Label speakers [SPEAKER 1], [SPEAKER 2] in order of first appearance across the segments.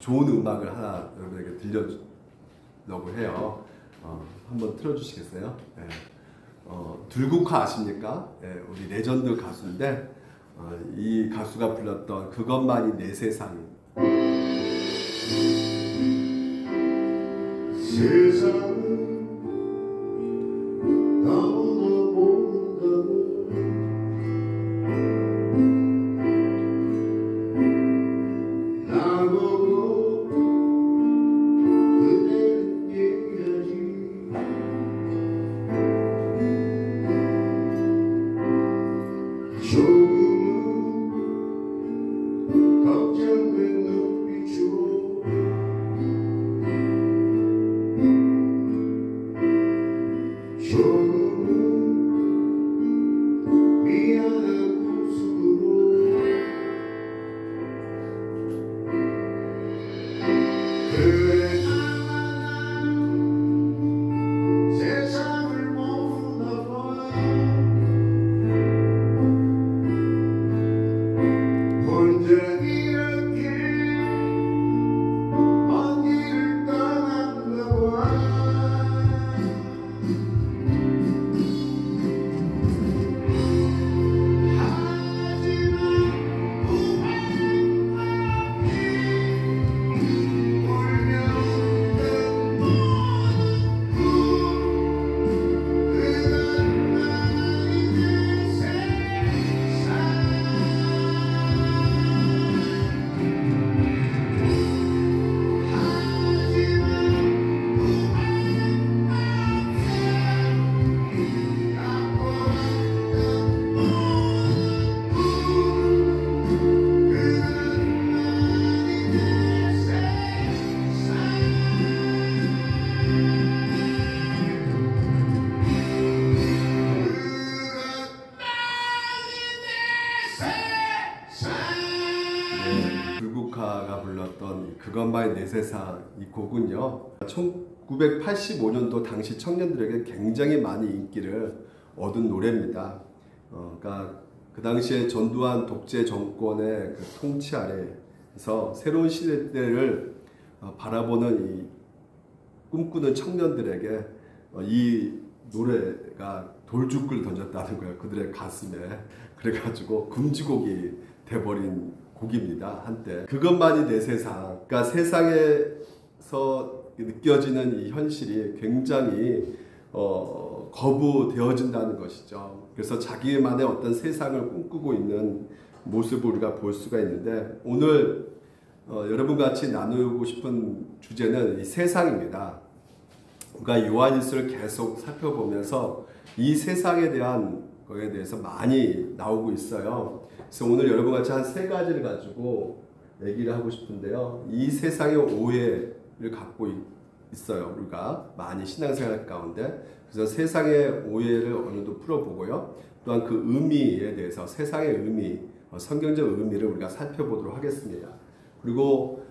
[SPEAKER 1] 좋은 음악을 하나 여러분에게 들려주려고 해요. 한번 틀어주시겠어요? 네. 들국화 아십니까? 네, 우리 레전드 가수인데 이 가수가 불렀던 그것만이 내 세상.
[SPEAKER 2] 세상은 나보다 모른다고 나보고 그대는 얘기하지 조금은 걱정된 눈빛으로 조금은 미안한 웃음으로 그래 나는 세상을 모르나 봐 혼자 이렇게 먼 길을 떠났나 봐
[SPEAKER 1] 들국화가 불렀던 그것만이 내 세상 이 곡은요 1985년도 당시 청년들에게 굉장히 많이 인기를 얻은 노래입니다. 그러니까 그 당시에 전두환 독재 정권의 그 통치 아래에서 새로운 시대를 바라보는 이 꿈꾸는 청년들에게 이 노래가 돌죽을 던졌다는 거예요. 그들의 가슴에. 그래가지고 금지곡이 돼버린 곡입니다. 한때. 그것만이 내 세상. 그러니까 세상에서 느껴지는 이 현실이 굉장히 거부되어진다는 것이죠. 그래서 자기만의 어떤 세상을 꿈꾸고 있는 모습을 우리가 볼 수가 있는데 오늘 여러분과 같이 나누고 싶은 주제는 이 세상입니다. 우리가 요한일서를 계속 살펴보면서 이 세상에 대한 거에 대해서 많이 나오고 있어요. 그래서 오늘 여러분과 같이 한 세 가지를 가지고 얘기를 하고 싶은데요. 이 세상의 오해를 갖고 있어요. 우리가 많이 신앙생활 가운데. 그래서 세상의 오해를 어느 정도 풀어보고요. 또한 그 의미에 대해서 세상의 의미, 성경적 의미를 우리가 살펴보도록 하겠습니다. 그리고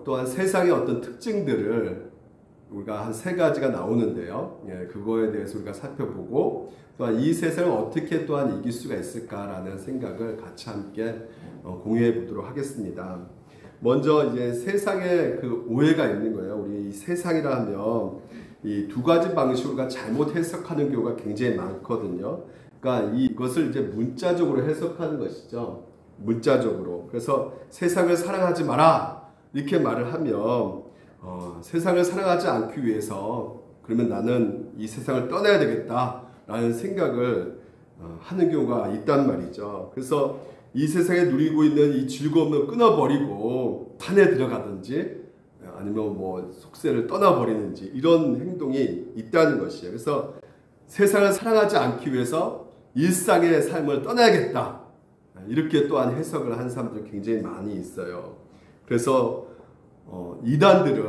[SPEAKER 1] 또한 세상의 어떤 특징들을 우리가 한 세 가지가 나오는데요. 예, 그거에 대해서 우리가 살펴보고 또한 이 세상을 어떻게 또한 이길 수가 있을까라는 생각을 같이 함께 공유해 보도록 하겠습니다. 먼저 이제 세상에 그 오해가 있는 거예요. 우리 이 세상이라 하면 이 두 가지 방식으로 잘못 해석하는 경우가 굉장히 많거든요. 그러니까 이것을 이제 문자적으로 해석하는 것이죠. 문자적으로. 그래서 세상을 사랑하지 마라 이렇게 말을 하면 세상을 사랑하지 않기 위해서 그러면 나는 이 세상을 떠나야 되겠다 라는 생각을 하는 경우가 있단 말이죠. 그래서 이 세상에 누리고 있는 이 즐거움을 끊어버리고 산에 들어가든지 아니면 뭐 속세를 떠나버리는지 이런 행동이 있다는 것이에요. 그래서 세상을 사랑하지 않기 위해서 일상의 삶을 떠나야겠다 이렇게 또한 해석을 한 사람들 굉장히 많이 있어요. 그래서 이단들은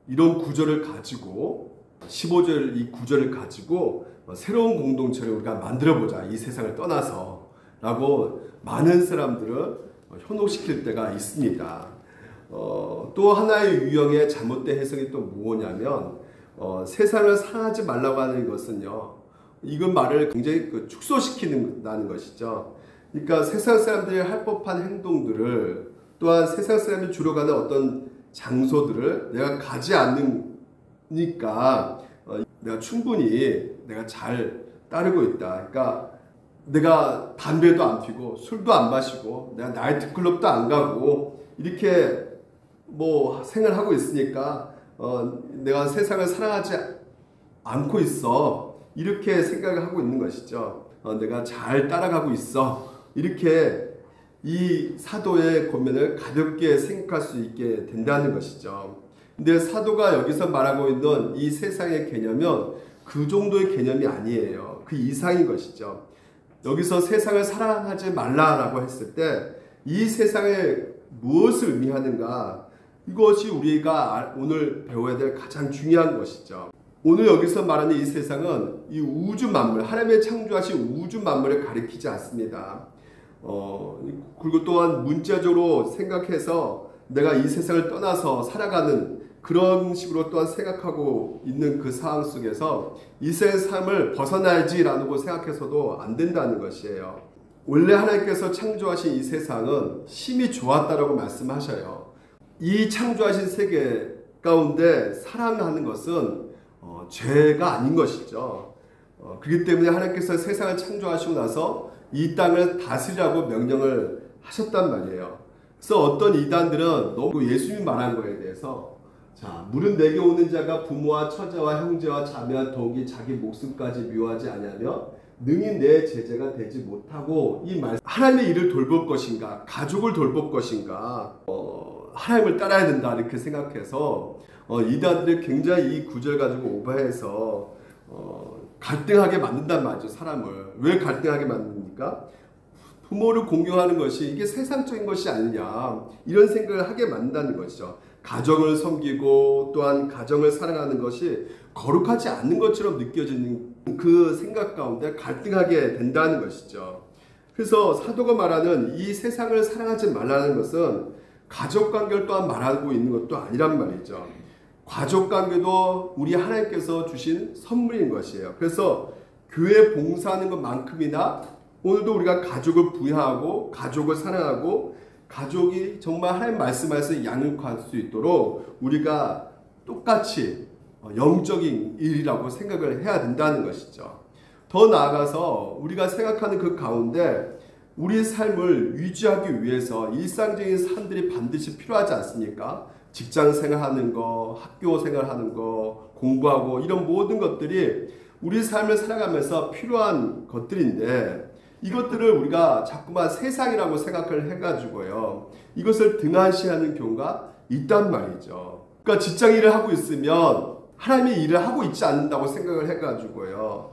[SPEAKER 1] 이런 구절을 가지고 15절 이 구절을 가지고 새로운 공동체를 우리가 만들어보자 이 세상을 떠나서 라고 많은 사람들을 현혹시킬 때가 있습니다. 또 하나의 유형의 잘못된 해석이 또 뭐냐면 세상을 사랑하지 말라고 하는 것은요 이건 말을 굉장히 축소시키는다는 것이죠. 그러니까 세상 사람들이 할 법한 행동들을 또한 세상 사람이 주로 가는 어떤 장소들을 내가 가지 않으니까 내가 충분히 내가 잘 따르고 있다. 그러니까 내가 담배도 안 피고 술도 안 마시고 내가 나이트클럽도 안 가고 이렇게 뭐 생활하고 있으니까 내가 세상을 사랑하지 않고 있어. 이렇게 생각을 하고 있는 것이죠. 내가 잘 따라가고 있어. 이렇게 이 사도의 권면을 가볍게 생각할 수 있게 된다는 것이죠. 근데 사도가 여기서 말하고 있는 이 세상의 개념은 그 정도의 개념이 아니에요. 그 이상인 것이죠. 여기서 세상을 사랑하지 말라라고 했을 때 이 세상에 무엇을 의미하는가, 이것이 우리가 오늘 배워야 될 가장 중요한 것이죠. 오늘 여기서 말하는 이 세상은 이 우주 만물, 하나님의 창조하신 우주 만물을 가리키지 않습니다. 그리고 또한 문자적으로 생각해서 내가 이 세상을 떠나서 살아가는 그런 식으로 또한 생각하고 있는 그 상황 속에서 이 세상을 벗어나야지라고 생각해서도 안 된다는 것이에요. 원래 하나님께서 창조하신 이 세상은 심히 좋았다라고 말씀하셔요. 이 창조하신 세계 가운데 사랑하는 것은 죄가 아닌 것이죠. 그렇기 때문에 하나님께서 세상을 창조하시고 나서 이 땅을 다스리라고 명령을 하셨단 말이에요. 그래서 어떤 이단들은 너무 예수님이 말한 거에 대해서, 자, 물은 내게 오는 자가 부모와 처자와 형제와 자매와 더욱이 자기 목숨까지 미워하지 아니하며 능히 내 제자가 되지 못하고, 이 말, 하나님의 일을 돌볼 것인가, 가족을 돌볼 것인가, 하나님을 따라야 된다 이렇게 생각해서 이단들이 굉장히 이 구절 가지고 오버해서 갈등하게 만든단 말이죠. 사람을 왜 갈등하게 만듭니까? 부모를 공경하는 것이 이게 세상적인 것이 아니냐, 이런 생각을 하게 만든다는 것이죠. 가정을 섬기고 또한 가정을 사랑하는 것이 거룩하지 않는 것처럼 느껴지는 그 생각 가운데 갈등하게 된다는 것이죠. 그래서 사도가 말하는 이 세상을 사랑하지 말라는 것은 가족관계를 또한 말하고 있는 것도 아니란 말이죠. 가족관계도 우리 하나님께서 주신 선물인 것이에요. 그래서 교회 봉사하는 것만큼이나 오늘도 우리가 가족을 부여하고 가족을 사랑하고 가족이 정말 하나님 말씀하셔서 양육할 수 있도록 우리가 똑같이 영적인 일이라고 생각을 해야 된다는 것이죠. 더 나아가서 우리가 생각하는 그 가운데 우리 삶을 유지하기 위해서 일상적인 삶들이 반드시 필요하지 않습니까? 직장 생활하는 거, 학교 생활하는 거, 공부하고 이런 모든 것들이 우리 삶을 살아가면서 필요한 것들인데, 이것들을 우리가 자꾸만 세상이라고 생각을 해가지고요, 이것을 등한시하는 경우가 있단 말이죠. 그러니까 직장 일을 하고 있으면 하나님의 일을 하고 있지 않는다고 생각을 해가지고요,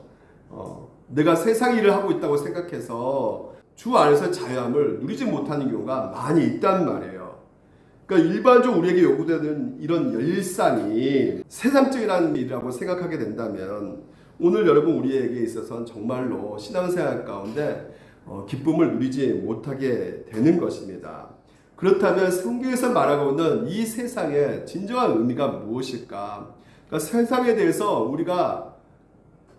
[SPEAKER 1] 내가 세상 일을 하고 있다고 생각해서 주 안에서 자유함을 누리지 못하는 경우가 많이 있단 말이에요. 그러니까 일반적으로 우리에게 요구되는 이런 일상이 세상적이라는 일이라고 생각하게 된다면 오늘 여러분 우리에게 있어서는 정말로 신앙생활 가운데 기쁨을 누리지 못하게 되는 것입니다. 그렇다면 성경에서 말하고 있는 이 세상의 진정한 의미가 무엇일까? 그러니까 세상에 대해서 우리가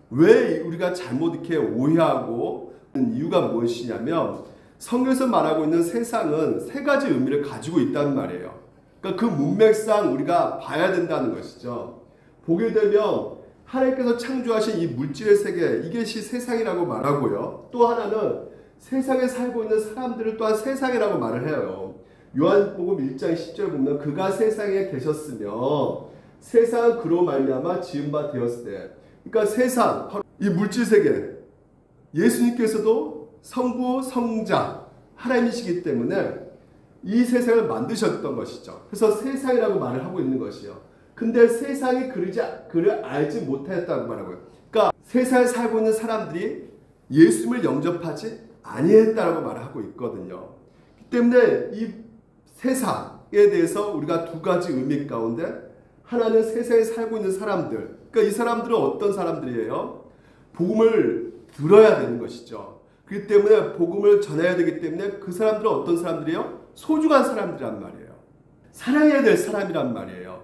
[SPEAKER 1] 왜 우리가 잘못 이렇게 오해하고 이유가 무엇이냐면, 성경에서 말하고 있는 세상은 세 가지 의미를 가지고 있단 말이에요. 그러니까 그 문맥상 우리가 봐야 된다는 것이죠. 보게 되면 하나님께서 창조하신 이 물질의 세계, 이것이 세상이라고 말하고요. 또 하나는 세상에 살고 있는 사람들을 또한 세상이라고 말을 해요. 요한복음 1장 10절 보면 그가 세상에 계셨으며 세상은 그로 말미암아 지은 바 되었을 때, 그러니까 세상, 바로 이 물질 세계, 예수님께서도 성부, 성자, 하나님이시기 때문에 이 세상을 만드셨던 것이죠. 그래서 세상이라고 말을 하고 있는 것이요. 근데 세상이 그를 알지 못하였다고 말하고요. 그러니까 세상에 살고 있는 사람들이 예수님을 영접하지 아니했다라고 말을 하고 있거든요. 그렇기 때문에 이 세상에 대해서 우리가 두 가지 의미 가운데, 하나는 세상에 살고 있는 사람들, 그러니까 이 사람들은 어떤 사람들이에요? 복음을 들어야 되는 것이죠. 그렇기 때문에 복음을 전해야 되기 때문에 그 사람들은 어떤 사람들이에요? 소중한 사람들이란 말이에요. 사랑해야 될 사람이란 말이에요.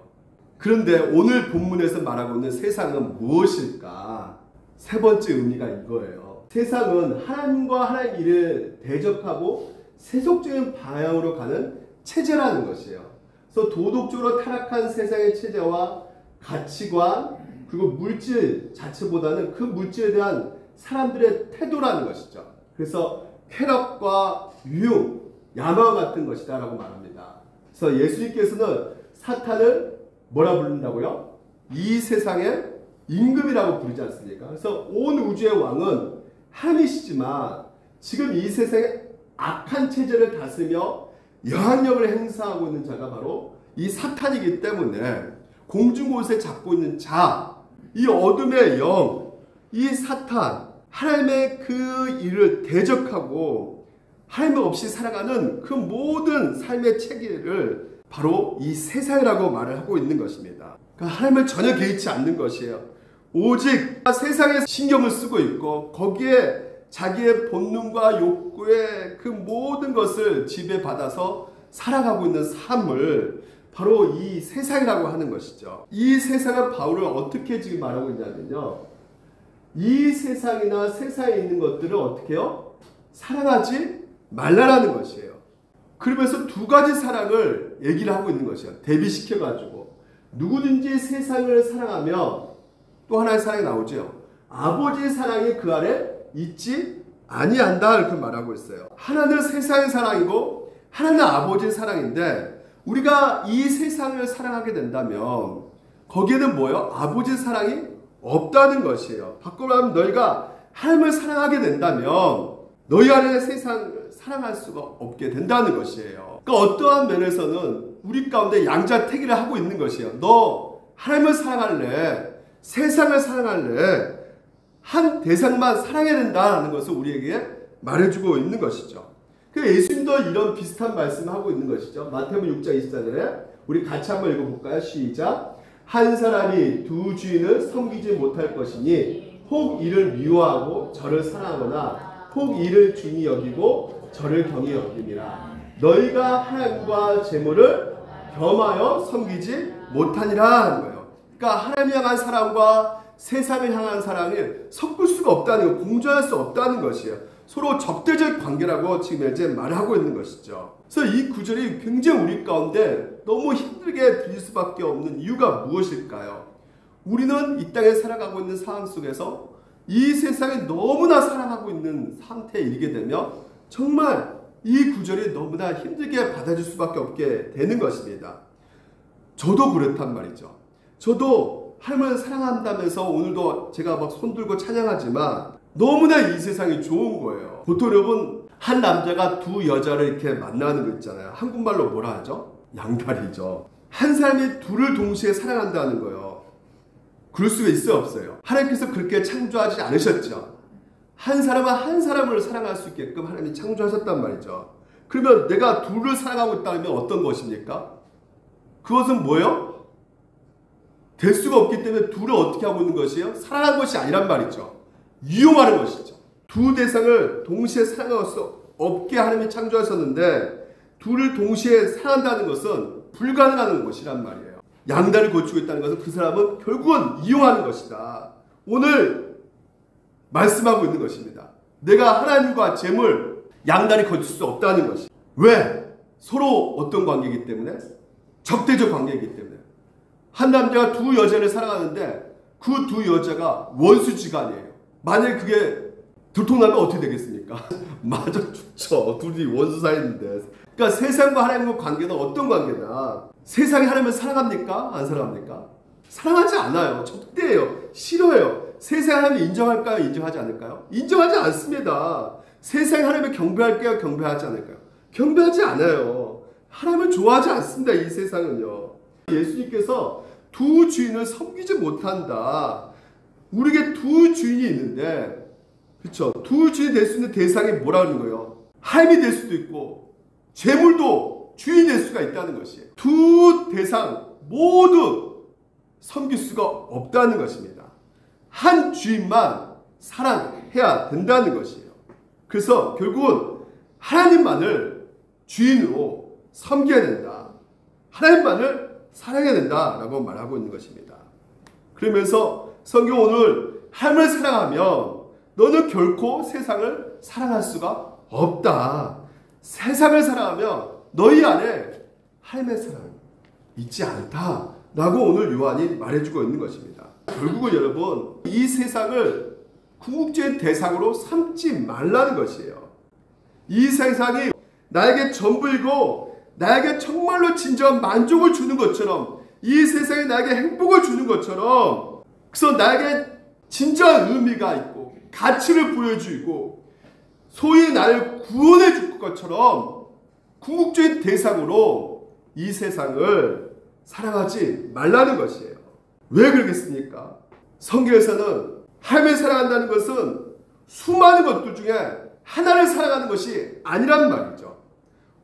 [SPEAKER 1] 그런데 오늘 본문에서 말하고 있는 세상은 무엇일까? 세 번째 의미가 이거예요. 세상은 하나님과 하나님 일을 대적하고 세속적인 방향으로 가는 체제라는 것이에요. 그래서 도덕적으로 타락한 세상의 체제와 가치관 그리고 물질 자체보다는 그 물질에 대한 사람들의 태도라는 것이죠. 그래서 쾌락과 유흥, 야망 같은 것이다 라고 말합니다. 그래서 예수님께서는 사탄을 뭐라 부른다고요? 이 세상의 임금이라고 부르지 않습니까? 그래서 온 우주의 왕은 하나님이시지만 지금 이 세상의 악한 체제를 다스리며 영향력을 행사하고 있는 자가 바로 이 사탄이기 때문에 공중곳에 잡고 있는 자, 이 어둠의 영, 이 사탄, 하나님의 그 일을 대적하고 하나님 없이 살아가는 그 모든 삶의 체계를 바로 이 세상이라고 말을 하고 있는 것입니다. 그러니까 하나님을 전혀 개의치 않는 것이에요. 오직 세상에 신경을 쓰고 있고 거기에 자기의 본능과 욕구의 그 모든 것을 지배받아서 살아가고 있는 삶을 바로 이 세상이라고 하는 것이죠. 이 세상은 바울을 어떻게 지금 말하고 있냐면요. 이 세상이나 세상에 있는 것들을 어떻게 해요? 사랑하지 말라라는 것이에요. 그러면서 두 가지 사랑을 얘기를 하고 있는 것이에요. 대비시켜가지고 누구든지 세상을 사랑하면 또 하나의 사랑이 나오죠. 아버지의 사랑이 그 아래 있지 아니한다 이렇게 말하고 있어요. 하나는 세상의 사랑이고 하나는 아버지의 사랑인데 우리가 이 세상을 사랑하게 된다면 거기에는 뭐예요? 아버지의 사랑이 없다는 것이에요. 바꾸로 하면 너희가 하나님을 사랑하게 된다면 너희 안에 세상을 사랑할 수가 없게 된다는 것이에요. 그러니까 어떠한 면에서는 우리 가운데 양자택일을 하고 있는 것이에요. 너 하나님을 사랑할래? 세상을 사랑할래? 한 대상만 사랑해야 된다는 것을 우리에게 말해주고 있는 것이죠. 예수님도 이런 비슷한 말씀을 하고 있는 것이죠. 마태복음 6장 24절에 우리 같이 한번 읽어볼까요? 시작. 한 사람이 두 주인을 섬기지 못할 것이니 혹 이를 미워하고 저를 사랑하거나 혹 이를 중히 여기고 저를 경히 여김이라. 너희가 하나님과 재물을 겸하여 섬기지 못하니라 하는 거예요. 그러니까 하나님 향한 사랑과 세상을 향한 사랑을 섞을 수가 없다는 거, 공존할 수 없다는 것이에요. 서로 적대적 관계라고 지금 현재 말하고 있는 것이죠. 그래서 이 구절이 굉장히 우리 가운데 너무 힘들게 들릴 수밖에 없는 이유가 무엇일까요? 우리는 이 땅에 살아가고 있는 상황 속에서 이 세상에 너무나 사랑하고 있는 상태에 이르게 되면 정말 이 구절이 너무나 힘들게 받아줄 수밖에 없게 되는 것입니다. 저도 그렇단 말이죠. 저도 하나님을 사랑한다면서 오늘도 제가 막 손들고 찬양하지만 너무나 이 세상이 좋은 거예요. 보통 여러분 한 남자가 두 여자를 이렇게 만나는 거 있잖아요. 한국말로 뭐라 하죠? 양다리죠. 한 사람이 둘을 동시에 사랑한다는 거예요. 그럴 수가 있어요, 없어요? 하나님께서 그렇게 창조하지 않으셨죠. 한 사람은 한 사람을 사랑할 수 있게끔 하나님이 창조하셨단 말이죠. 그러면 내가 둘을 사랑하고 있다면 어떤 것입니까? 그것은 뭐예요? 될 수가 없기 때문에 둘을 어떻게 하고 있는 것이에요? 사랑한 것이 아니란 말이죠. 이용하는 것이죠. 두 대상을 동시에 사랑할 수 없게 하나님이 창조하셨는데 둘을 동시에 사랑한다는 것은 불가능한 것이란 말이에요. 양다리를 고치고 있다는 것은 그 사람은 결국은 이용하는 것이다. 오늘 말씀하고 있는 것입니다. 내가 하나님과 재물 양다리 거칠 수 없다는 것이. 왜? 서로 어떤 관계이기 때문에? 적대적 관계이기 때문에. 한 남자가 두 여자를 사랑하는데 그 두 여자가 원수지간이에요. 만약에 그게 들통나면 어떻게 되겠습니까? 맞아 죽죠. 둘이 원수 사이인데. 그러니까 세상과 하나님과 관계는 어떤 관계냐? 세상이 하나님을 사랑합니까? 안 사랑합니까? 사랑하지 않아요. 적대해요. 싫어해요. 세상 하나님을 인정할까요? 인정하지 않을까요? 인정하지 않습니다. 세상 하나님을 경배할까요? 경배하지 않을까요? 경배하지 않아요. 하나님을 좋아하지 않습니다. 이 세상은요. 예수님께서 두 주인을 섬기지 못한다. 우리에게 두 주인이 있는데, 그렇죠? 두 주인이 될 수 있는 대상이 뭐라는 거예요? 하나님이 될 수도 있고 재물도 주인이 될 수가 있다는 것이에요. 두 대상 모두 섬길 수가 없다는 것입니다. 한 주인만 사랑해야 된다는 것이에요. 그래서 결국은 하나님만을 주인으로 섬겨야 된다. 하나님만을 사랑해야 된다라고 말하고 있는 것입니다. 그러면서 성경 오늘 하나님을 사랑하면 너는 결코 세상을 사랑할 수가 없다. 세상을 사랑하면 너희 안에 하나님의 사랑 잊지 않다라고 오늘 요한이 말해주고 있는 것입니다. 결국은 여러분, 이 세상을 궁극적인 대상으로 삼지 말라는 것이에요. 이 세상이 나에게 전부이고 나에게 정말로 진정한 만족을 주는 것처럼, 이 세상이 나에게 행복을 주는 것처럼, 그래서 나에게 진정한 의미가 있고 가치를 보여주고 소위 나를 구원해 줄 것처럼 궁극적인 대상으로 이 세상을 사랑하지 말라는 것이에요. 왜 그러겠습니까? 성경에서는 하나님을 사랑한다는 것은 수많은 것들 중에 하나를 사랑하는 것이 아니란 말이죠.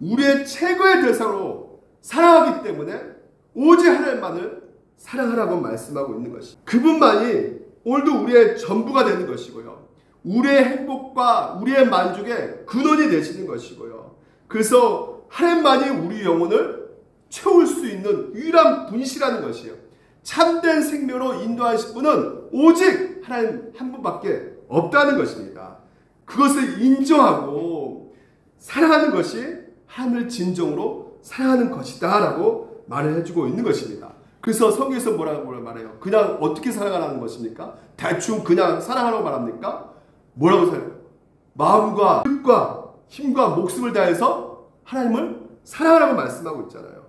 [SPEAKER 1] 우리의 최고의 대상으로 사랑하기 때문에 오직 하나님만을 사랑하라고 말씀하고 있는 것이죠. 그분만이 오늘도 우리의 전부가 되는 것이고요. 우리의 행복과 우리의 만족의 근원이 되시는 것이고요. 그래서 하나님만이 우리 영혼을 채울 수 있는 유일한 분이시라는 것이에요. 참된 생명으로 인도하실 분은 오직 하나님 한 분밖에 없다는 것입니다. 그것을 인정하고 사랑하는 것이 하나님을 진정으로 사랑하는 것이다 라고 말을 해주고 있는 것입니다. 그래서 성경에서 뭐라고 말해요? 그냥 어떻게 사랑하라는 것입니까? 대충 그냥 사랑하라고 말합니까? 뭐라고 사랑해요? 마음과 뜻과 힘과 목숨을 다해서 하나님을 사랑하라고 말씀하고 있잖아요.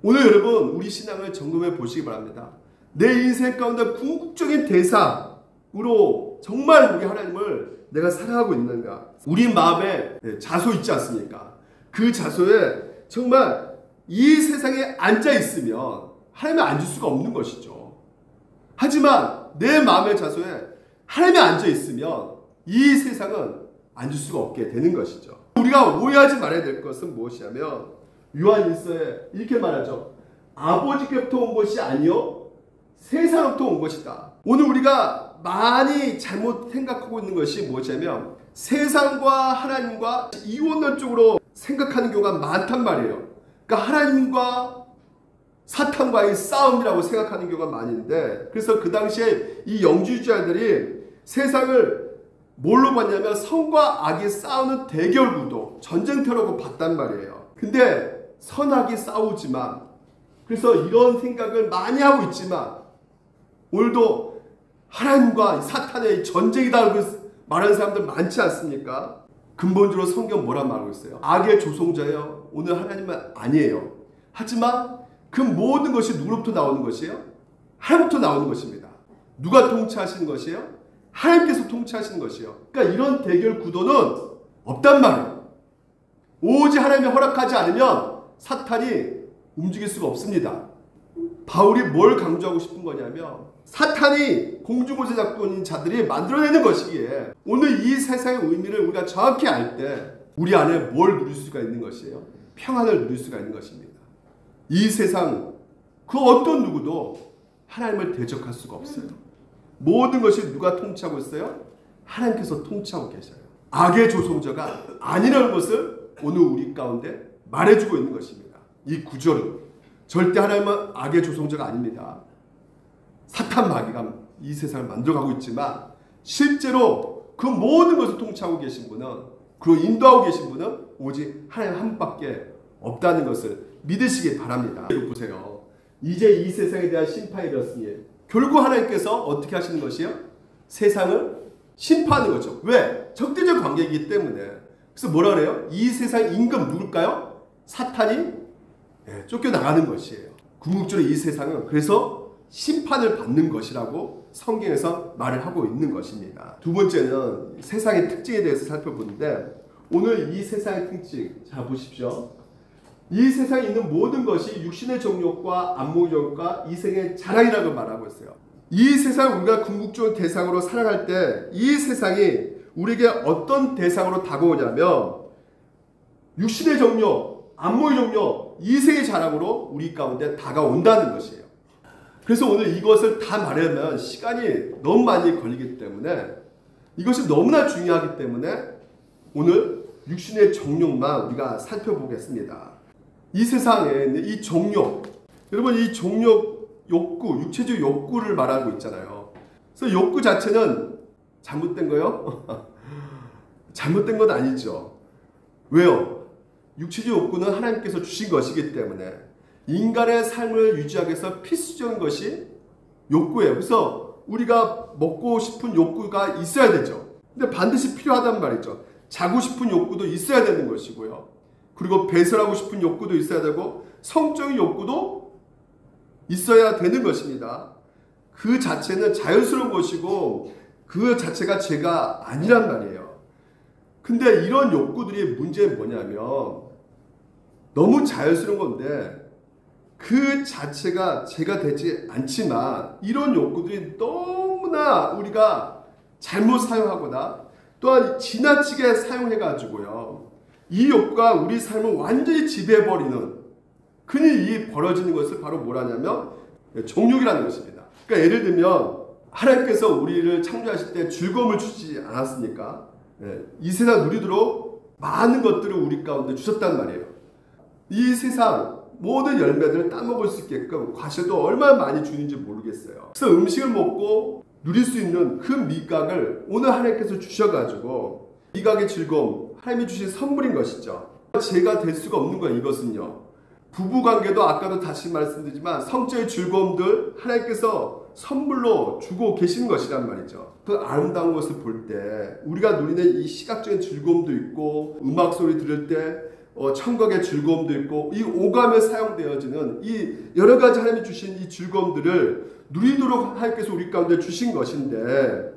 [SPEAKER 1] 오늘 여러분, 우리 신앙을 점검해 보시기 바랍니다. 내 인생 가운데 궁극적인 대상으로 정말 우리 하나님을 내가 사랑하고 있는가? 우리 마음에 자소 있지 않습니까? 그 자소에 정말 이 세상에 앉아 있으면 하나님이 앉을 수가 없는 것이죠. 하지만 내 마음의 자소에 하나님이 앉아 있으면 이 세상은 앉을 수가 없게 되는 것이죠. 우리가 오해하지 말아야 될 것은 무엇이냐면 요한일서에 이렇게 말하죠. 아버지께부터 온 것이 아니요 세상으로부터 온 것이다. 오늘 우리가 많이 잘못 생각하고 있는 것이 무엇이냐면 세상과 하나님과 이원론적으로 생각하는 경우가 많단 말이에요. 그러니까 하나님과 사탄과의 싸움이라고 생각하는 경우가 많은데, 그래서 그 당시에 이 영주주의자들이 세상을 뭘로 봤냐면 선과 악이 싸우는 대결 구도, 전쟁터라고 봤단 말이에요. 근데 선악이 싸우지만, 그래서 이런 생각을 많이 하고 있지만 오늘도 하나님과 사탄의 전쟁이다 말하는 사람들 많지 않습니까? 근본적으로 성경 뭐라 말하고 있어요? 악의 조종자예요. 오늘 하나님은 아니에요. 하지만 그 모든 것이 누구로부터 나오는 것이에요? 하나님부터 나오는 것입니다. 누가 통치하시는 것이에요? 하나님께서 통치하시는 것이에요. 그러니까 이런 대결 구도는 없단 말이에요. 오직 하나님이 허락하지 않으면 사탄이 움직일 수가 없습니다. 바울이 뭘 강조하고 싶은 거냐면 사탄이 공중고세 작전인 자들이 만들어내는 것이기에 오늘 이 세상의 의미를 우리가 정확히 알 때 우리 안에 뭘 누릴 수가 있는 것이에요? 평안을 누릴 수가 있는 것입니다. 이 세상 그 어떤 누구도 하나님을 대적할 수가 없어요. 모든 것이 누가 통치하고 있어요? 하나님께서 통치하고 계셔요. 악의 조종자가 아니라는 것을 오늘 우리 가운데 말해주고 있는 것입니다. 이 구절은 절대 하나님은 악의 조종자가 아닙니다. 사탄 마귀가 이 세상을 만들어가고 있지만 실제로 그 모든 것을 통치하고 계신 분은, 그리고 인도하고 계신 분은 오직 하나님 한 분밖에 없다는 것을 믿으시기 바랍니다. 보세요. 이제 이 세상에 대한 심판이 되었으니 결국 하나님께서 어떻게 하시는 것이에요? 세상을 심판하는 거죠. 왜? 적대적 관계이기 때문에. 그래서 뭐라 그래요? 이 세상 임금 누굴까요? 사탄이 쫓겨나가는 것이에요. 궁극적으로 이 세상은 그래서 심판을 받는 것이라고 성경에서 말을 하고 있는 것입니다. 두 번째는 세상의 특징에 대해서 살펴보는데, 오늘 이 세상의 특징 잘 보십시오. 이 세상에 있는 모든 것이 육신의 정욕과 안목의 정욕과 이생의 자랑이라고 말하고 있어요. 이 세상을 우리가 궁극적인 대상으로 살아갈 때 이 세상이 우리에게 어떤 대상으로 다가오냐면 육신의 정욕, 안목의 정욕, 이생의 자랑으로 우리 가운데 다가온다는 것이에요. 그래서 오늘 이것을 다 말하면 시간이 너무 많이 걸리기 때문에, 이것이 너무나 중요하기 때문에 오늘 육신의 정욕만 우리가 살펴보겠습니다. 이 세상에 있는 이 정욕, 여러분 이 정욕, 욕구, 육체적 욕구를 말하고 있잖아요. 그래서 욕구 자체는 잘못된 거요? 잘못된 건 아니죠. 왜요? 육체적 욕구는 하나님께서 주신 것이기 때문에 인간의 삶을 유지하기 위해서 필수적인 것이 욕구예요. 그래서 우리가 먹고 싶은 욕구가 있어야 되죠. 근데 반드시 필요하단 말이죠. 자고 싶은 욕구도 있어야 되는 것이고요. 그리고 배설하고 싶은 욕구도 있어야 되고 성적인 욕구도 있어야 되는 것입니다. 그 자체는 자연스러운 것이고 그 자체가 죄가 아니란 말이에요. 근데 이런 욕구들이 문제는 뭐냐면 너무 자연스러운 건데 그 자체가 죄가 되지 않지만 이런 욕구들이 너무나 우리가 잘못 사용하거나 또한 지나치게 사용해가지고요. 이 욕구가 우리 삶을 완전히 지배해버리는 그니 이 벌어지는 것을 바로 뭐라냐면 정욕이라는 것입니다. 그러니까 예를 들면 하나님께서 우리를 창조하실 때 즐거움을 주지 않았습니까? 이 세상 누리도록 많은 것들을 우리 가운데 주셨단 말이에요. 이 세상 모든 열매들을 따먹을 수 있게끔 과실도 얼마나 많이 주는지 모르겠어요. 그래서 음식을 먹고 누릴 수 있는 그 미각을 오늘 하나님께서 주셔가지고 미각의 즐거움, 하나님이 주신 선물인 것이죠. 죄가 될 수가 없는 거예요. 이것은요. 부부관계도 아까도 다시 말씀드리지만 성적인 즐거움들 하나님께서 선물로 주고 계시는 것이란 말이죠. 그 아름다운 것을 볼 때 우리가 누리는 이 시각적인 즐거움도 있고 음악 소리 들을 때 청각의 즐거움도 있고 이 오감에 사용되어지는 이 여러 가지 하나님이 주신 이 즐거움들을 누리도록 하나님께서 우리 가운데 주신 것인데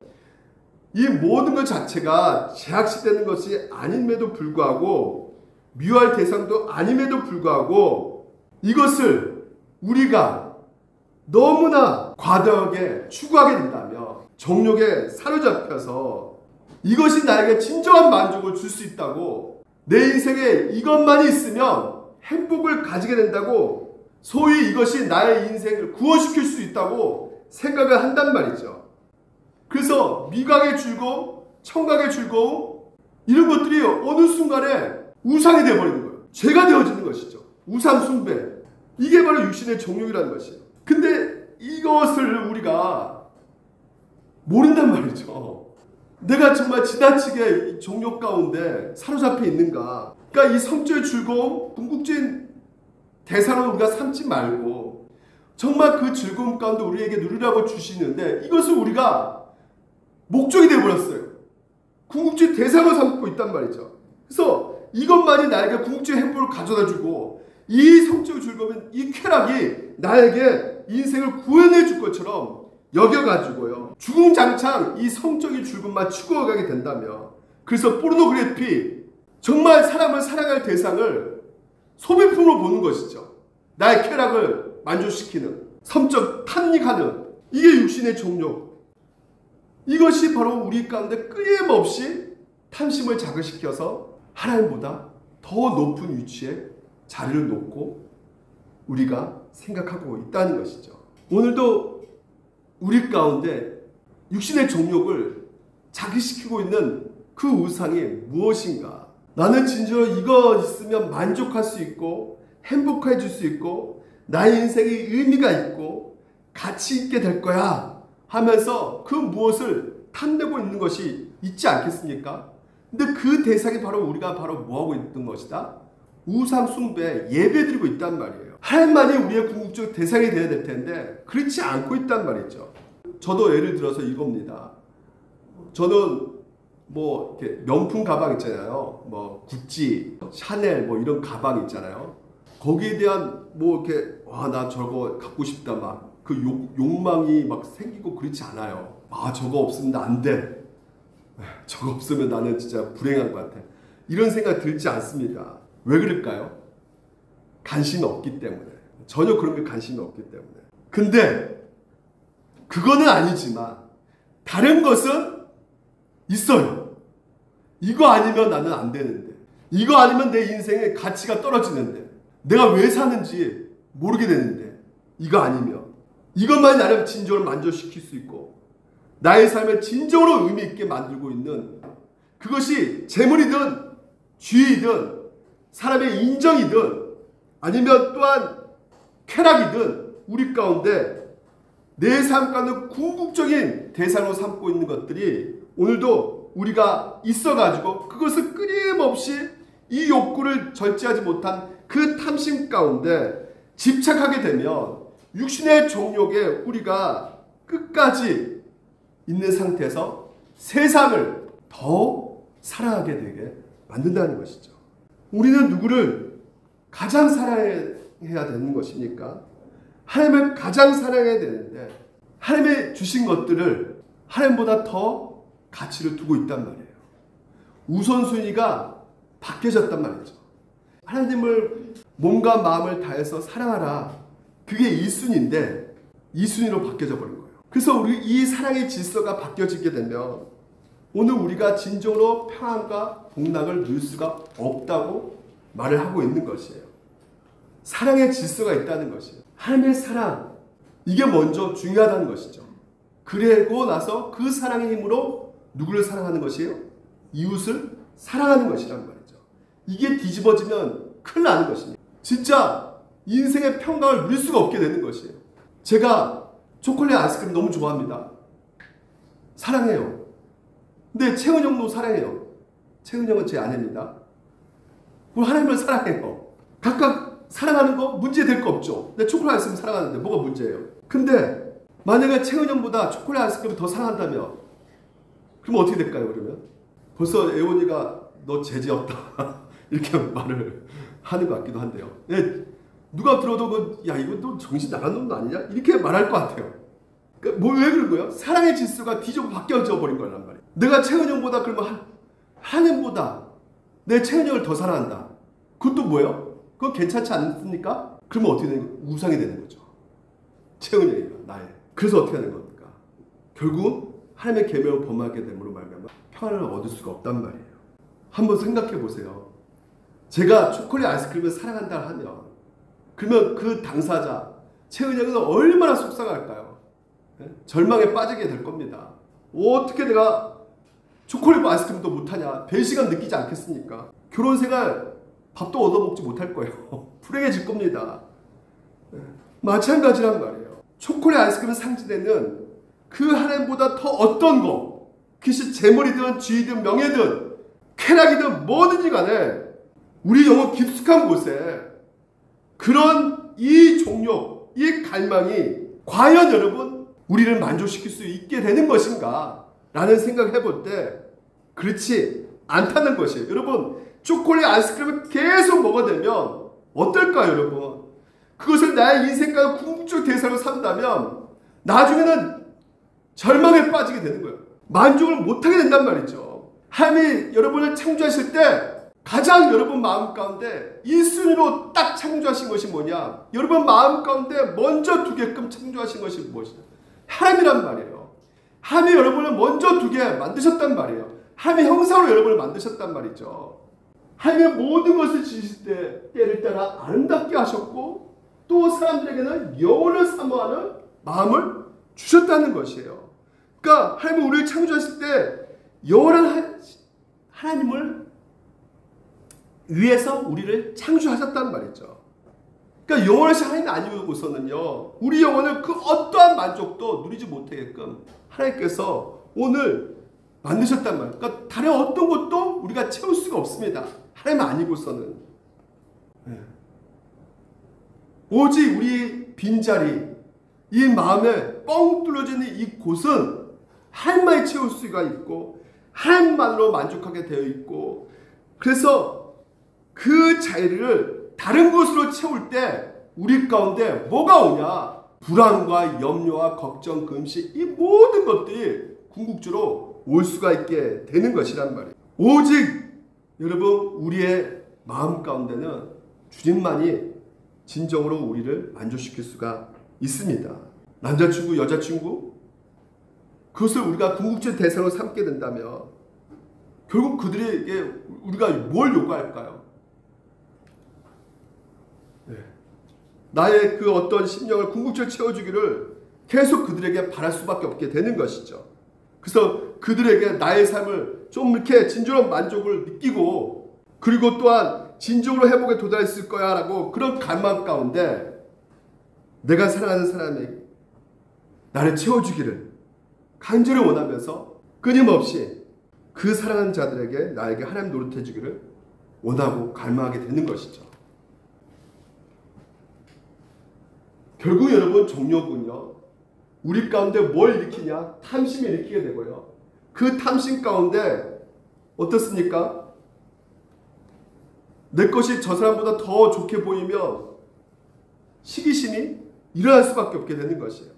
[SPEAKER 1] 이 모든 것 자체가 제약시되는 것이 아님에도 불구하고 미워할 대상도 아님에도 불구하고 이것을 우리가 너무나 과도하게 추구하게 된다면 정욕에 사로잡혀서 이것이 나에게 진정한 만족을 줄 수 있다고 내 인생에 이것만이 있으면 행복을 가지게 된다고 소위 이것이 나의 인생을 구원시킬 수 있다고 생각을 한단 말이죠. 그래서 미각의 즐거움, 청각의 즐거움 이런 것들이 어느 순간에 우상이 되어버리는 거예요. 죄가 되어지는 것이죠. 우상 숭배. 이게 바로 육신의 정욕이라는 것이에요. 근데 이것을 우리가 모른단 말이죠. 내가 정말 지나치게 정욕 가운데 사로잡혀 있는가. 그러니까 이 성적인 즐거움, 궁극적인 대상을 우리가 삼지 말고 정말 그 즐거움 가운데 우리에게 누리라고 주시는데 이것을 우리가 목적이 되어버렸어요. 궁극적인 대상을 삼고 있단 말이죠. 그래서 이것만이 나에게 궁극적인 행복을 가져다주고 이 성적인 즐거움은 이 쾌락이 나에게 인생을 구원해 줄 것처럼 여겨가지고요. 주궁장창 이 성적인 즐거움만 추구하게 된다면 그래서 포르노그래피 정말 사람을 사랑할 대상을 소비품으로 보는 것이죠. 나의 쾌락을 만족시키는 성적 탐닉하는 이게 육신의 정욕. 이것이 바로 우리 가운데 끊임없이 탐심을 자극시켜서 하나님보다 더 높은 위치에 자리를 놓고 우리가 생각하고 있다는 것이죠. 오늘도 우리 가운데 육신의 정욕을 자극시키고 있는 그 우상이 무엇인가? 나는 진짜로 이거 있으면 만족할 수 있고 행복해질 수 있고 나의 인생에 의미가 있고 가치 있게 될 거야 하면서 그 무엇을 탐내고 있는 것이 있지 않겠습니까? 근데 그 대상이 바로 우리가 바로 뭐하고 있는 것이다? 우상 숭배, 예배드리고 있단 말이에요. 하나님만이 우리의 궁극적 대상이 되어야 될 텐데 그렇지 않고 있단 말이죠. 저도 예를 들어서 이겁니다. 저는 뭐 이렇게 명품 가방 있잖아요. 뭐 구찌, 샤넬 뭐 이런 가방 있잖아요. 거기에 대한 뭐 이렇게 와 나 저거 갖고 싶다 막 그 욕망이 막 생기고 그렇지 않아요. 아 저거 없으면 안 돼. 저거 없으면 나는 진짜 불행한 것 같아. 이런 생각 들지 않습니다. 왜 그럴까요? 관심이 없기 때문에. 전혀 그런 게 관심이 없기 때문에. 근데 그거는 아니지만 다른 것은 있어요. 이거 아니면 나는 안 되는데. 이거 아니면 내 인생의 가치가 떨어지는데. 내가 왜 사는지 모르게 되는데. 이거 아니면. 이것만이 나를 진정으로 만족시킬 수 있고 나의 삶을 진정으로 의미 있게 만들고 있는 그것이 재물이든 지위이든 사람의 인정이든 아니면 또한 쾌락이든 우리 가운데 내 삶 가운데 궁극적인 대상으로 삼고 있는 것들이 오늘도 우리가 있어가지고 그것을 끊임없이 이 욕구를 절제하지 못한 그 탐심 가운데 집착하게 되면 육신의 정욕에 우리가 끝까지 있는 상태에서 세상을 더 사랑하게 되게 만든다는 것이죠. 우리는 누구를 가장 사랑해야 되는 것입니까? 하나님을 가장 사랑해야 되는데 하나님의 주신 것들을 하나님보다 더 가치를 두고 있단 말이에요. 우선순위가 바뀌어졌단 말이죠. 하나님을 몸과 마음을 다해서 사랑하라. 그게 1순위인데 2순위로 바뀌어져 버린 거예요. 그래서 우리 이 사랑의 질서가 바뀌어지게 되면 오늘 우리가 진정으로 평안과 복락을 누릴 수가 없다고 말을 하고 있는 것이에요. 사랑의 질서가 있다는 것이에요. 하나님의 사랑, 이게 먼저 중요하다는 것이죠. 그리고 나서 그 사랑의 힘으로 누구를 사랑하는 것이에요? 이웃을 사랑하는 것이란 말이죠. 이게 뒤집어지면 큰일 나는 것입니다. 진짜 인생의 평강을 누릴 수가 없게 되는 것이에요. 제가 초콜릿 아이스크림 너무 좋아합니다. 사랑해요. 근데 채은 형도 사랑해요. 채은 형은 제 아내입니다. 우리 하나님을 사랑해요. 각각 사랑하는 거 문제 될 거 없죠. 근데 초콜릿 아이스크림 사랑하는데 뭐가 문제예요? 근데 만약에 채은 형보다 초콜릿 아이스크림을 더 사랑한다면 그러면 어떻게 될까요? 그러면 벌써 애원이가 너 죄지 없다 이렇게 말을 하는 것 같기도 한데요. 누가 들어도 야 이거 너 정신 나간 놈도 아니냐? 이렇게 말할 것 같아요. 그러니까 왜 그런 거예요? 사랑의 질서가 뒤집어 바뀌어져 버린 거란 말이에요. 내가 채은 형보다 그러면 하나님보다 내 채은 형을 더 사랑한다. 그것도 뭐예요? 그거 괜찮지 않습니까? 그러면 어떻게 되는 거예요? 우상이 되는 거죠. 채은 형이가 나의. 그래서 어떻게 하는 겁니까? 결국 하나님의 계명을 범하게 됨으로 말미암아 평안을 얻을 수가 없단 말이에요. 한번 생각해 보세요. 제가 초콜릿 아이스크림을 사랑한다 하면 그러면 그 당사자 채은 형은 얼마나 속상할까요? 절망에 빠지게 될 겁니다. 어떻게 내가 초콜릿 아이스크림도 못하냐? 배신감 느끼지 않겠습니까? 결혼 생활 밥도 얻어먹지 못할 거예요. 불행해질 겁니다. 마찬가지란 말이에요. 초콜릿 아이스크림을 상징되는 그 하나님보다 더 어떤 거, 그것이 재물이든 지위든 명예든 쾌락이든 뭐든지 간에 우리 영혼 깊숙한 곳에 그런 이 종욕, 이 갈망이 과연 여러분 우리를 만족시킬 수 있게 되는 것인가? 라는 생각을 해볼 때 그렇지 않다는 것이에요. 여러분 초콜릿 아이스크림을 계속 먹어대면 어떨까요 여러분? 그것을 나의 인생과 궁극적 대상으로 삼다면 나중에는 절망에 빠지게 되는 거예요. 만족을 못하게 된단 말이죠. 하나님이 여러분을 창조하실 때 가장 여러분 마음 가운데 1순위로 딱 창조하신 것이 뭐냐? 여러분 마음 가운데 먼저 두게끔 창조하신 것이 무엇이냐? 하나님이란 말이에요. 하나님이 여러분을 먼저 두게 만드셨단 말이에요. 하나님의 형상으로 여러분을 만드셨단 말이죠. 하나님의 모든 것을 지으실 때 때를 따라 아름답게 하셨고 또 사람들에게는 영혼을 사모하는 마음을 주셨다는 것이에요. 그러니까 하나님이 우리를 창조하실 때 영원한 하나님을 위해서 우리를 창조하셨단 말이죠. 그러니까 영원하신 하나님이 아니고서는요 우리 영혼을 그 어떠한 만족도 누리지 못하게끔 하나님께서 오늘 만드셨단 말이에요. 그러니까 다른 어떤 것도 우리가 채울 수가 없습니다. 하나님 아니고서는. 오직 우리 빈자리, 이 마음에 뻥 뚫어지는 이 곳은 하나님만이 채울 수가 있고 하나님만으로 만족하게 되어 있고 그래서 그 자리를 다른 것으로 채울 때 우리 가운데 뭐가 오냐? 불안과 염려와 걱정, 금식 이 모든 것들이 궁극적으로 올 수가 있게 되는 것이란 말이에요. 오직 여러분 우리의 마음 가운데는 주님만이 진정으로 우리를 만족시킬 수가 있습니다. 남자친구, 여자친구 그것을 우리가 궁극적 대상으로 삼게 된다면 결국 그들에게 우리가 뭘 요구할까요? 나의 그 어떤 심령을 궁극적으로 채워주기를 계속 그들에게 바랄 수밖에 없게 되는 것이죠. 그래서 그들에게 나의 삶을 좀 이렇게 진정한 만족을 느끼고 그리고 또한 진정으로 회복에 도달했을 거야 라고 그런 갈망 가운데 내가 사랑하는 사람이 나를 채워주기를 간절히 원하면서 끊임없이 그 사랑하는 자들에게 나에게 하나님 노릇해 주기를 원하고 갈망하게 되는 것이죠. 결국 여러분 정욕은요, 우리 가운데 뭘 일으키냐? 탐심을 일으키게 되고요. 그 탐심 가운데 어떻습니까? 내 것이 저 사람보다 더 좋게 보이면 시기심이 일어날 수밖에 없게 되는 것이에요.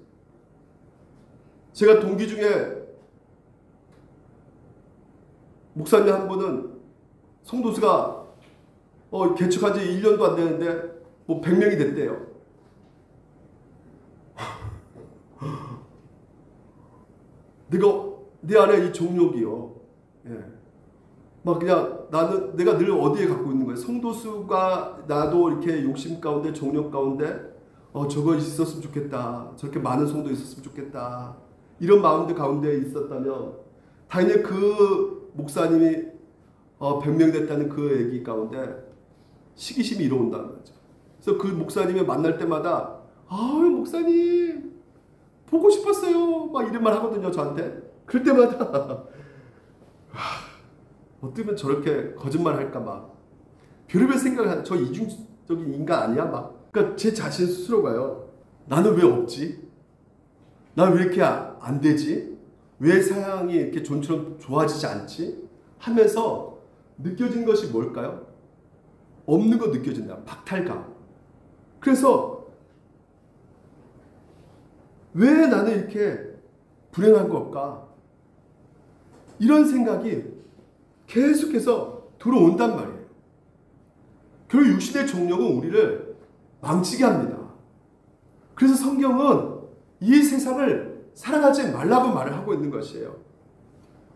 [SPEAKER 1] 제가 동기 중에 목사님 한 분은 성도수가 개척한 지 1년도 안 되는데 뭐 100명이 됐대요. 내 안에 이 정욕이요. 예. 막 그냥 내가 늘 어디에 갖고 있는 거예요. 성도수가 나도 이렇게 욕심 가운데, 정욕 가운데, 저거 있었으면 좋겠다. 저렇게 많은 성도 있었으면 좋겠다. 이런 마음들 가운데 있었다면, 당연히 그 목사님이 100명 됐다는 그 얘기 가운데 시기심이 일어온다는 거죠. 그래서 그 목사님을 만날 때마다, 목사님, 보고 싶었어요. 막 이런 말 하거든요, 저한테. 그럴 때마다, 어쩌면 저렇게 거짓말 할까 막. 별의별 생각을 하는, 저 이중적인 인간 아니야? 막. 그러니까 제 자신 스스로가요. 나는 왜 없지? 난 왜 이렇게 안 되지? 왜 사양이 이렇게 좀처럼 좋아지지 않지? 하면서 느껴진 것이 뭘까요? 없는 거 느껴진다. 박탈감. 그래서 왜 나는 이렇게 불행한 걸까? 이런 생각이 계속해서 들어온단 말이에요. 결국 육신의 정욕은 우리를 망치게 합니다. 그래서 성경은 이 세상을 사랑하지 말라고 말을 하고 있는 것이에요.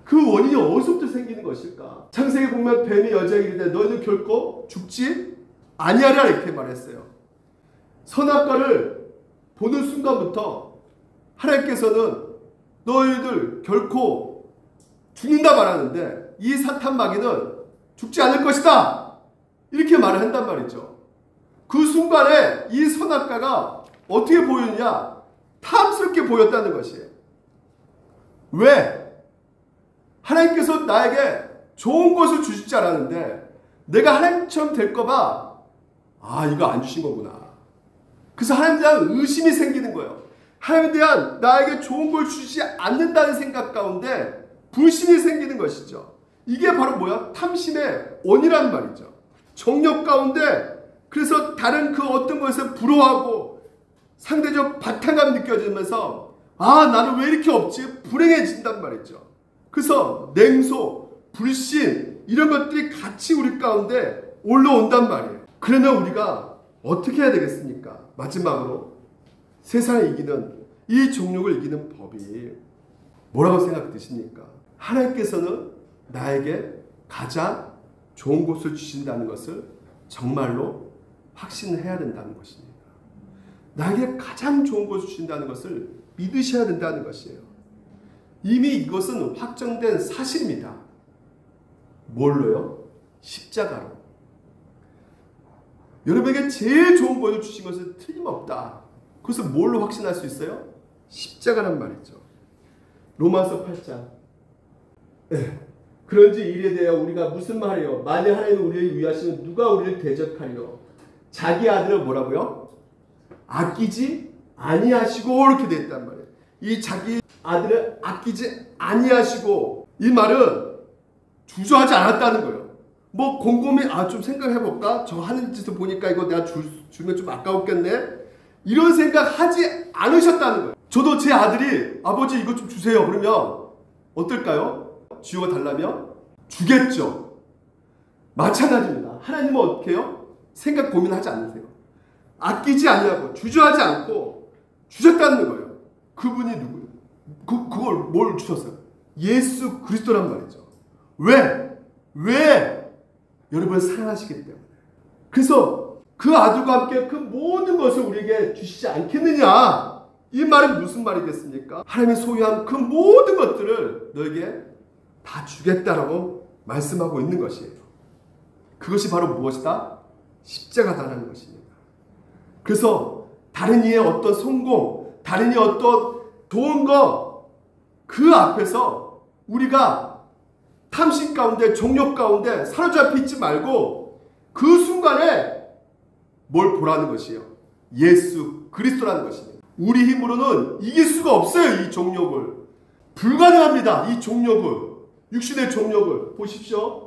[SPEAKER 1] 그 원인이 어디서부터 생기는 것일까? 창세기 보면 뱀이 여자에게 이르되 너희는 결코 죽지 아니하리라 이렇게 말했어요. 선악과를 보는 순간부터 하나님께서는 너희들 결코 죽는다 말하는데 이 사탄 마귀는 죽지 않을 것이다 이렇게 말을 한단 말이죠. 그 순간에 이 선악과가 어떻게 보이느냐? 탐스럽게 보였다는 것이에요. 왜? 하나님께서 나에게 좋은 것을 주실 줄 알았는데 내가 하나님처럼 될까 봐 이거 안 주신 거구나. 그래서 하나님에 대한 의심이 생기는 거예요. 하나님에 대한 나에게 좋은 걸 주시지 않는다는 생각 가운데 불신이 생기는 것이죠. 이게 바로 뭐야? 탐심의 원이란 말이죠. 정욕 가운데 그래서 다른 그 어떤 것에 부러워하고 상대적 바탕감 느껴지면서 나는 왜 이렇게 없지? 불행해진단 말이죠. 그래서 냉소, 불신 이런 것들이 같이 우리 가운데 올라온단 말이에요. 그러면 우리가 어떻게 해야 되겠습니까? 마지막으로 세상을 이기는 이 정욕을 이기는 법이 뭐라고 생각되십니까? 하나님께서는 나에게 가장 좋은 것을 주신다는 것을 정말로 확신해야 된다는 것입니다. 나에게 가장 좋은 것을 주신다는 것을 믿으셔야 된다는 것이에요. 이미 이것은 확정된 사실입니다. 뭘로요? 십자가로. 여러분에게 제일 좋은 것을 주신 것은 틀림없다. 그것을 뭘로 확신할 수 있어요? 십자가란 말이죠. 로마서 8장. 그런지 이에 대하여 우리가 무슨 말이요? 만일 하나님은 우리를 위하시면 누가 우리를 대적하리요? 자기 아들을 뭐라고요? 아끼지 아니하시고 이렇게 됐단 말이에요. 이 자기 아들을 아끼지 아니하시고 이 말은 주저하지 않았다는 거예요. 뭐 곰곰이 좀 생각해볼까? 저 하는 짓을 보니까 이거 내가 주면 좀 아까웠겠네? 이런 생각하지 않으셨다는 거예요. 저도 제 아들이 아버지 이거 좀 주세요 그러면 어떨까요? 지우가 달라면 주겠죠. 마찬가지입니다. 하나님은 어떻게 해요? 생각 고민하지 않으세요. 아끼지 아니하고 주저하지 않고 주셨다는 거예요. 그분이 누구예요? 그걸 뭘 주셨어요? 예수 그리스도란 말이죠. 왜? 여러분을 사랑하시기 때문에. 그래서 그 아들과 함께 그 모든 것을 우리에게 주시지 않겠느냐? 이 말은 무슨 말이겠습니까? 하나님이 소유한 그 모든 것들을 너에게 다 주겠다라고 말씀하고 있는 것이에요. 그것이 바로 무엇이다? 십자가다라는 것입니다. 그래서 다른 이의 어떤 성공, 다른 이의 어떤 좋은 거 그 앞에서 우리가 탐심 가운데, 정욕 가운데 사로잡혀 있지 말고 그 순간에 뭘 보라는 것이에요. 예수 그리스도라는 것입니다. 우리 힘으로는 이길 수가 없어요. 이 정욕을. 불가능합니다. 이 정욕을. 육신의 정욕을. 보십시오.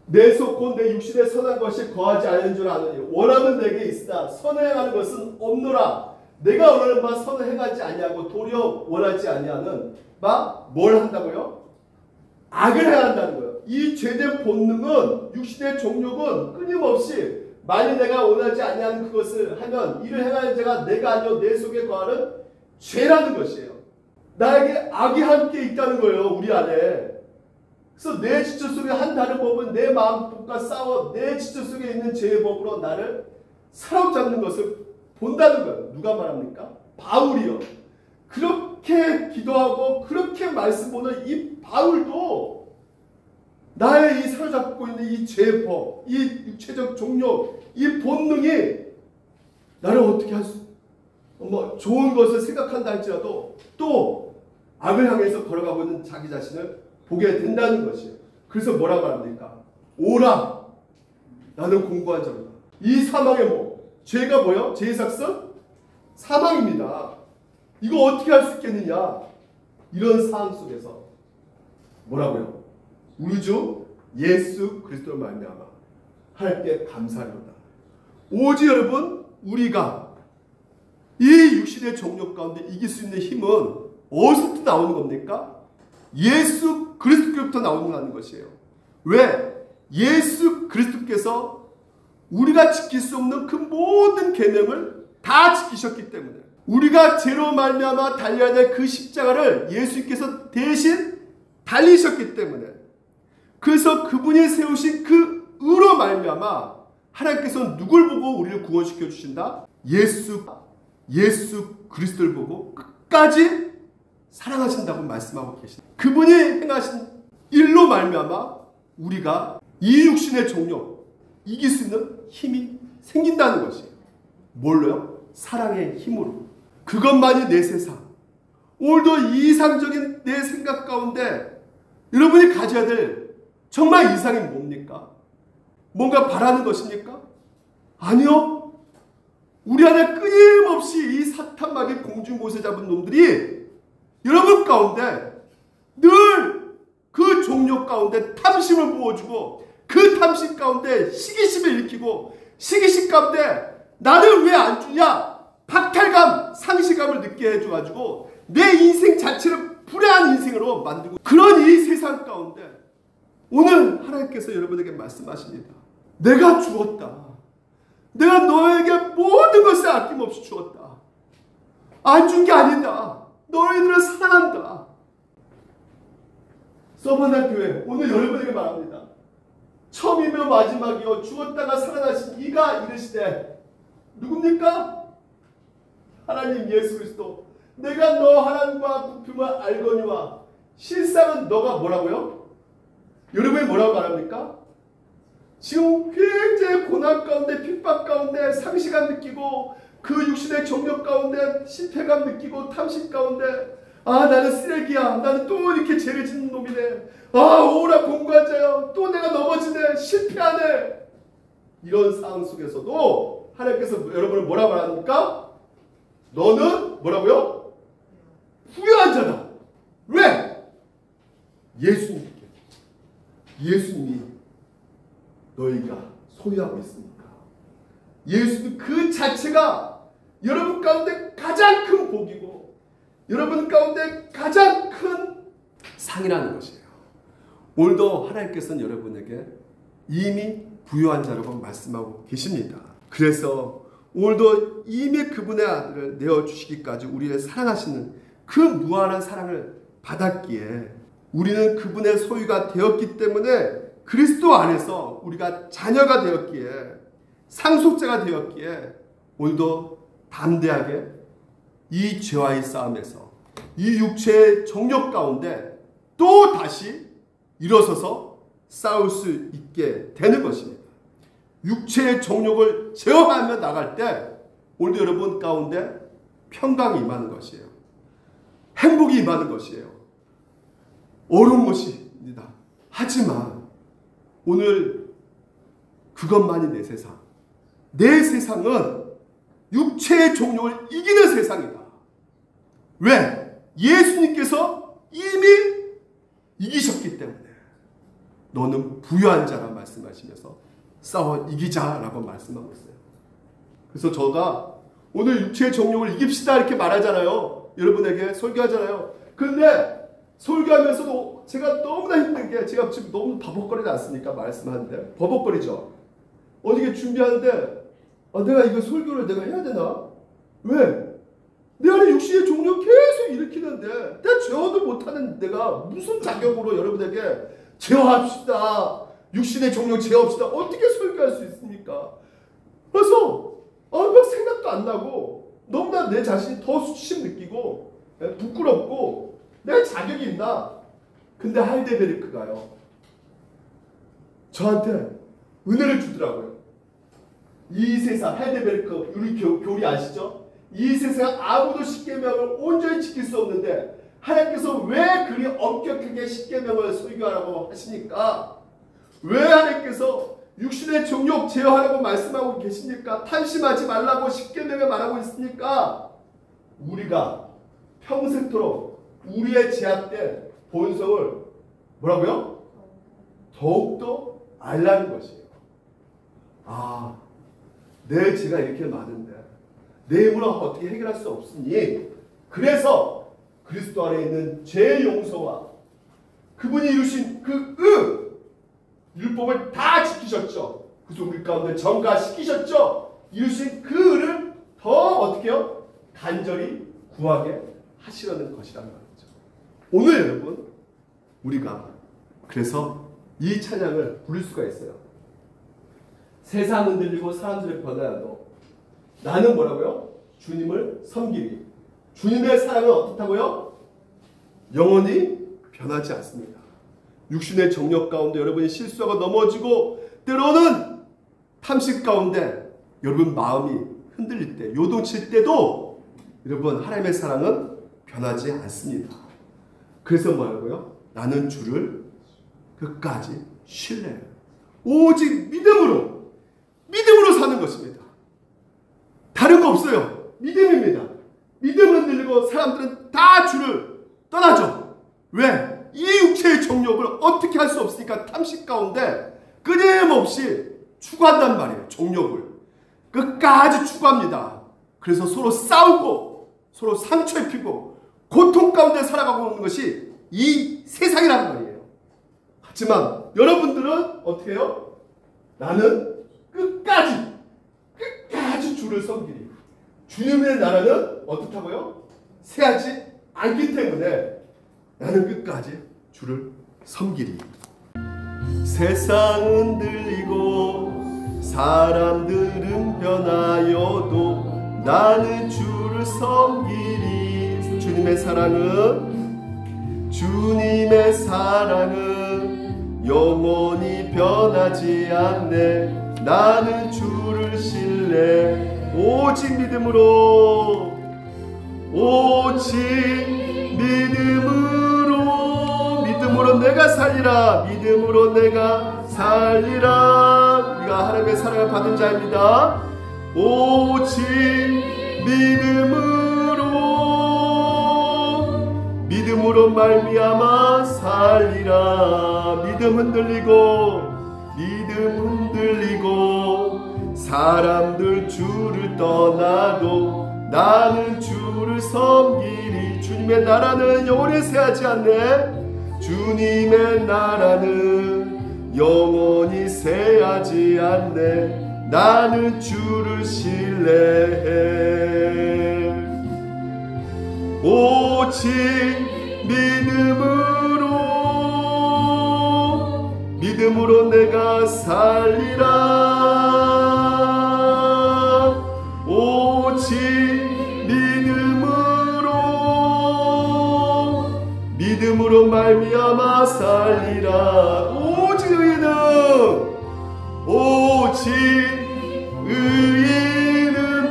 [SPEAKER 1] 내 속 곧 내 육신에 선한 것이 거하지 않은 줄 아느니 원함은 내게 있으나 선행하는 것은 없노라. 내가 원하는 바 선을 행하지 아니하고 도리어 원하지 아니하는 바 뭘 한다고요? 악을 해야 한다는 거예요. 이 죄된 본능은, 육신의 정욕은 끊임없이 만일 내가 원하지 아니하는 그것을 하면 이를 행하는 자가 내가 아니요 내 속에 거하는 죄라는 것이에요. 나에게 악이 함께 있다는 거예요. 우리 안에. 그래서 내 지체 속에 한 다른 법은 내 마음법과 싸워 내 지체 속에 있는 죄의 법으로 나를 사로잡는 것을 본다는 거예요. 누가 말합니까? 바울이요. 그렇게 기도하고 그렇게 말씀 보는 이 바울도 나의 이 사로잡고 있는 이 죄의 법, 이 육체적 종욕, 이 본능이 나를 어떻게 할 수, 좋은 것을 생각한다 할지라도 또 악을 향해서 걸어가고 있는 자기 자신을 보게 된다는 것이에요. 그래서 뭐라고 합니까? 오라! 나는 공고한 자로다. 이 사망의 뭐? 죄가 뭐요? 죄의 삭선? 사망입니다. 이거 어떻게 할 수 있겠느냐? 이런 상황 속에서 뭐라고요? 우리 주 예수 그리스도를 말미암아 하나님께 감사하리로다. 오직 여러분 우리가 이 육신의 정욕 가운데 이길 수 있는 힘은 어디서부터 나오는 겁니까? 예수 그리스도께로부터 나오는 것이에요. 왜? 예수 그리스도께서 우리가 지킬 수 없는 그 모든 계명을 다 지키셨기 때문에 우리가 죄로 말미암아 달려야 될 그 십자가를 예수님께서 대신 달리셨기 때문에 그래서 그분이 세우신 그 의로 말미암아 하나님께서 누굴 보고 우리를 구원시켜 주신다? 예수 그리스도를 보고 끝까지 사랑하신다고 말씀하고 계십니다. 그분이 행하신 일로 말미암아 우리가 이 육신의 정욕 이길 수 있는 힘이 생긴다는 것이에요. 뭘로요? 사랑의 힘으로. 그것만이 내 세상. 오늘도 이상적인 내 생각 가운데 여러분이 가져야 될 정말 이상이 뭡니까? 뭔가 바라는 것입니까? 아니요. 우리 안에 끊임없이 이 사탄마귀 공중곳에 잡은 놈들이 여러분 가운데 늘 그 종욕 가운데 탐심을 부어주고 그 탐심 가운데 시기심을 일으키고 시기심 가운데 나를 왜 안 주냐? 박탈감, 상실감을 느끼게 해줘가지고 내 인생 자체를 불행한 인생으로 만들고 그런 이 세상 가운데 오늘 하나님께서 여러분에게 말씀하십니다. 내가 주었다. 내가 너에게 모든 것을 아낌없이 주었다. 안 준 게 아니다. 너희들을 사랑한다. 서머나 교회 오늘 여러분에게 말합니다. 처음이며 마지막이요 죽었다가 살아나신 이가 이르시되 누굽니까? 하나님 예수 그리스도. 내가 너 하나님과 부품을 알거니와 실상은 너가 뭐라고요? 여러분이 뭐라고 말합니까? 지금 굉장히 고난 가운데 핍박 가운데 상실감 느끼고 그 육신의 정욕 가운데 실패감 느끼고 탐심 가운데 나는 쓰레기야. 나는 또 이렇게 죄를 짓는 놈이네. 오라 공부한 자야. 또 내가 넘어지네. 실패하네. 이런 상황 속에서도 하나님께서 여러분을 뭐라고 말합니까? 너는 뭐라고요? 후회한 자다. 왜? 예수님이 너희가 소유하고 있으니까. 예수님 그 자체가 여러분 가운데 가장 큰 복이고 여러분 가운데 가장 큰 상이라는 것이에요. 오늘도 하나님께서는 여러분에게 이미 부유한 자라고 말씀하고 계십니다. 그래서 오늘도 이미 그분의 아들을 내어주시기까지 우리를 사랑하시는 그 무한한 사랑을 받았기에 우리는 그분의 소유가 되었기 때문에 그리스도 안에서 우리가 자녀가 되었기에 상속자가 되었기에 오늘도 담대하게 이 죄와의 싸움에서 이 육체의 정욕 가운데 또 다시 일어서서 싸울 수 있게 되는 것입니다. 육체의 정욕을 제어하며 나갈 때 오늘도 여러분 가운데 평강이 임하는 것이에요. 행복이 임하는 것이에요. 어려운 것입니다. 하지만 오늘 그것만이 내 세상. 내 세상은 육체의 종욕을 이기는 세상이다. 왜? 예수님께서 이미 이기셨기 때문에 너는 부유한 자라 말씀하시면서 싸워 이기자라고 말씀하고 있어요. 그래서 제가 오늘 육체의 정욕을 이깁시다 이렇게 말하잖아요. 여러분에게 설교하잖아요. 근데 설교하면서도 제가 너무나 힘든 게 제가 지금 너무 버벅거리지 않습니까? 말씀하는데 버벅거리죠. 어디게 준비하는데 내가 이거 설교를 내가 해야 되나? 왜? 내 안에 육신의 종욕 계속 일으키는데 내가 제어도 못하는 내가 무슨 자격으로 여러분에게 제어합시다. 육신의 종욕 제어합시다. 어떻게 설교할 수 있습니까? 그래서 막 생각도 안 나고 너무나 내 자신이 더 수치심 느끼고 부끄럽고 내가 자격이 있나? 근데 하이델베르크가요 저한테 은혜를 주더라고요. 이 세상 하이델베르크 우리 교리 아시죠? 이 세상 아무도 십계명을 온전히 지킬 수 없는데 하나님께서 왜 그리 엄격하게 십계명을 설교하라고 하시니까? 왜 하나님께서 육신의 정욕 제어하라고 말씀하고 계십니까? 탐심하지 말라고 십계명에 말하고 있으니까 우리가 평생토록 우리의 제약된 본성을 뭐라고요? 더욱더 알라는 것이에요. 내 죄가 이렇게 많은데 내 힘으로 어떻게 해결할 수 없으니 그래서 그리스도 안에 있는 죄 용서와 그분이 이루신 그 율법을 다 지키셨죠. 그래서 우리 가운데 전가시키셨죠. 이루신 그 의를 더 어떻게 해요? 간절히 구하게 하시려는 것이란 말이죠. 오늘 여러분 우리가 그래서 이 찬양을 부를 수가 있어요. 세상 흔들리고 사람들의 변화도 나는 뭐라고요? 주님을 섬기리. 주님의 사랑은 어떻다고요? 영원히 변하지 않습니다. 육신의 정욕 가운데 여러분이 실수하고 넘어지고 때로는 탐식 가운데 여러분 마음이 흔들릴 때 요동칠 때도 여러분 하나님의 사랑은 변하지 않습니다. 그래서 뭐라고요? 나는 주를 끝까지 신뢰해요. 오직 믿음으로 사는 것입니다. 다른 거 없어요. 믿음입니다. 믿음 흔들리고 사람들은 다 주를 떠나죠. 왜? 이 육체의 정욕을 어떻게 할 수 없으니까 탐식 가운데 끊임없이 추구한단 말이에요. 정욕을 끝까지 추구합니다. 그래서 서로 싸우고 서로 상처 입히고 고통 가운데 살아가고 있는 것이 이 세상이란 말이에요. 하지만 여러분들은 어떻게 해요? 나는 끝까지 주를 섬기리. 주님의 나라는 어떻다고요? 새하지 않기 때문에 나는 끝까지 주를 섬기리. 세상은 들리고 사람들은 변하여도 나는 주를 섬기리. 주님의 사랑은 영원히 변하지 않네. 나는 주를 신뢰. 오직 믿음으로 내가 살리라. 믿음으로 내가 살리라. 우리가 하나님의 사랑을 받은 자입니다. 오직 믿음으로 말미암아 살리라. 믿음 흔들리고 사람들 주를 떠나도 나는 주를 섬기리. 주님의 나라는 영원히 새하지 않네. 주님의 나라는 영원히 새하지 않네. 나는 주를 신뢰해. 오직 믿음으로 내가 살리라. 오직 믿음으로 말미암아 살리라. 오직 의인은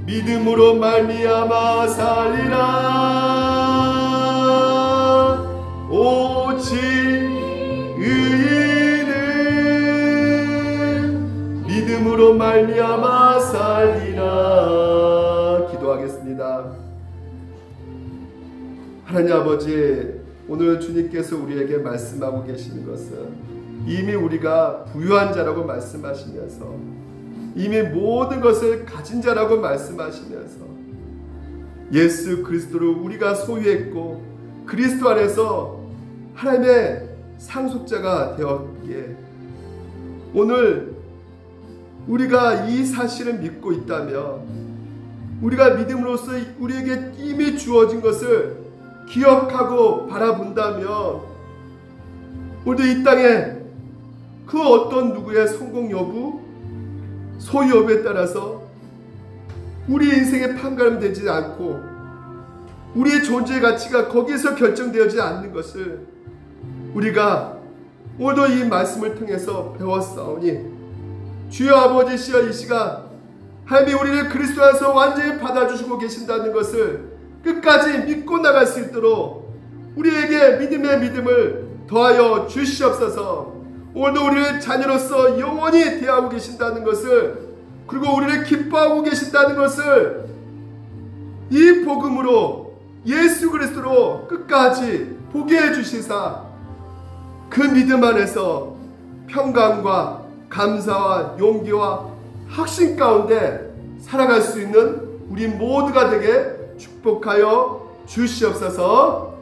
[SPEAKER 1] 믿음으로 말미암아 살리라. 오직 오직 의인은 믿음으로 말미암아 살리라. 기도하겠습니다. 하나님 아버지, 오늘 주님께서 우리에게 말씀하고 계시는 것은 이미 우리가 부유한 자라고 말씀하시면서, 이미 모든 것을 가진 자라고 말씀하시면서, 예수 그리스도를 우리가 소유했고 그리스도 안에서 하나님의 상속자가 되었기에, 오늘 우리가 이 사실을 믿고 있다면, 우리가 믿음으로써 우리에게 이미 주어진 것을 기억하고 바라본다면, 우리 이 땅에 그 어떤 누구의 성공 여부, 소유 여부에 따라서 우리 인생의 판가름되지 않고 우리의 존재의 가치가 거기에서 결정되어지지 않는 것을 우리가 오늘도 이 말씀을 통해서 배웠사오니, 주여 아버지시여, 이 시간 하나님이 우리를 그리스도 안에서 완전히 받아주시고 계신다는 것을 끝까지 믿고 나갈 수 있도록 우리에게 믿음의 믿음을 더하여 주시옵소서. 오늘도 우리를 자녀로서 영원히 대하고 계신다는 것을, 그리고 우리를 기뻐하고 계신다는 것을 이 복음으로, 예수 그리스도로 끝까지 보게 해주시사, 그 믿음 안에서 평강과 감사와 용기와 확신 가운데 살아갈 수 있는 우리 모두가 되게 축복하여 주시옵소서.